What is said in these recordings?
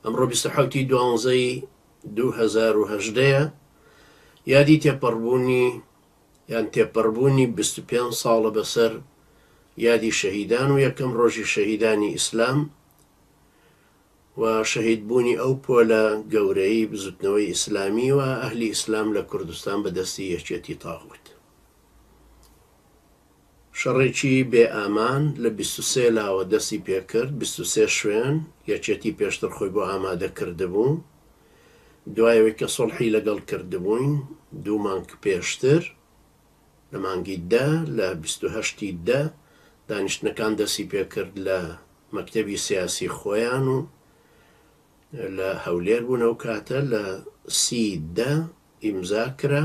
ئەمڕۆ 27/12/2018 یادی تێپەڕبوونی یان تێپەڕبوونی 25 ساڵە بەسەر یادی شەهیدان و یەکەم ڕۆژی شەهیدانی ئیسلام و شەهیدبوونی ئەو پۆلە گەورەی بزوتنەوەی ئیسلامی و ئەهلی ئیسلام لە کوردستان بەدەستی یەکێتی تاغوت. شەڕێکی بێ ئامان لە 23 لاوە دەستی پێکرد، 23 شوێن یەکێتی پێشتر خۆی بۆ ئامادە کردبوو، دوایەوەی کە سڵحی لەگەڵ کردبووین 2 مانگ پێشتر لە مانگی 10 لە 28/10 دانیشتنەکان دەستی پێکرد لە مەکتەبی سیاسی خۆیان و لە هەولێر بوون ئەو کاتە لە 30/10 ئیمزا کرا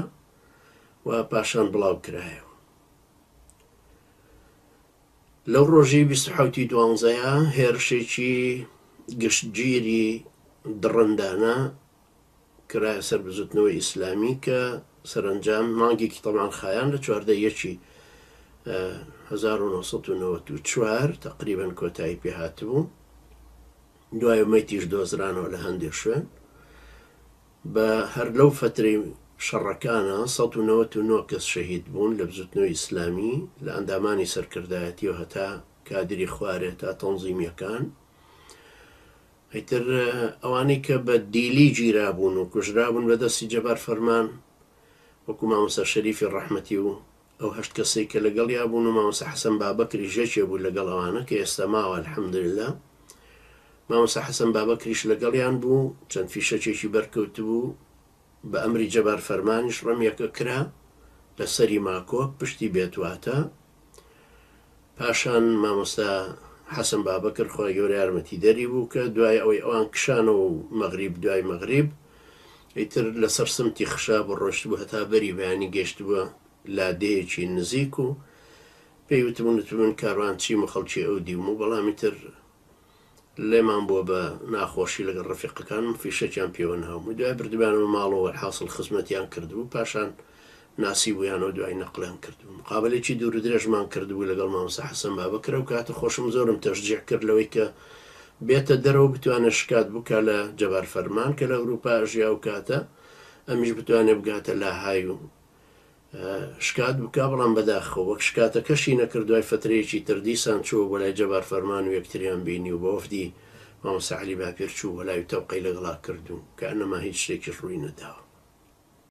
و پاشان بڵاو کرایەوە. لەو ڕۆژی 27/12 هێرشێکی گشتگیری دڕندانە کرایە سەر بزوتنەوەی ئیسلامی کە سەرنجام مانگێکی تەمان خایان لە 14/1/1994 تقریبەن کۆتایی پێهاتبوو، دوای مەیتیش دۆزرانەوە لە هەندێک شوێن. بە هەر لەو فترەی شەڕەکانە 199 کەس شەهید بوون لە بزوتنەوەی ئیسلامی لە ئەندامانی سەرکردایەتی و هەتا کادری خوارێت تا تەنزیمیەکان. ئەیتر ئەوانەی کە بە دیلی گیرابوون و کوژرابوون بەدەستی جەبار فەرمان وەکو مامۆستا شەریفی ڕەحمەتی و ئەو 8 کەسەی کە لەگەڵیا بوون و مامۆستا حەسەن بابەکری ژێکێ بوو لەگەڵ ئەوانە کە ئێستا ماوە الحەمدوللا. مامۆستا حەسەن بابەکریش لەگەڵیان بوو، چەند فیشەکێکی بەرکەوت بوو بە ئەمری جەبار فەرمانیش ڕەمیەکە کرا لە سەری ماکۆ پشتی بێتواتە. پاشان مامۆستا حەسەن بابەکر خۆی گەورە یارمەتیدەری بوو کە دوای ئەوەی ئەوان کشانە و مەغریب دوای مەغریب ئیتر لەسەر سمتی خشا بە ڕۆشت بوو هەتا بەری بەیانی گەشت بووە لادەیەکی نزیک و پێی وتبوون کاروان چیم و خەڵکی ئەو دیوم و بەڵامی تر لێمان بووە بە ناخۆشی لەگەڵ ڕەفیقەکانم فیشەکیان پێوە ناوم. دوای بردبانەوە ماڵەوە حاصل خزمەتیان کردبوو، پاشان ناسی بوویانەوە دوای نەقلیان کردبوو. مقابلێکی دوور و درێژمان کردبوو لەگەڵ مامۆستا حەسەن بابەکر و کاتە خۆشم زۆرم تەشجیع کرد لەوەی کە بێتە دەرەوە بتوانێت شکات بکە لە جەبار فەرمان کە لە ئەوروپا ژیا و کاتە ئەمیش بتوانێت بگاتە لاهای و شکات بکە، بەڵام بەداخەوە وەک شکاتەکەشی نەکرد. دوای فترەیەکی تر دیسان چووە بۆ لای جەبار فەرمان و یەکتریان بینی و بە وەفدی مامۆستا عەلی باپیر چوو بۆ لای و تەوقەی لەگەڵا کردو کە ئەنەما هیچ شتێکیش ڕووی نەداوە.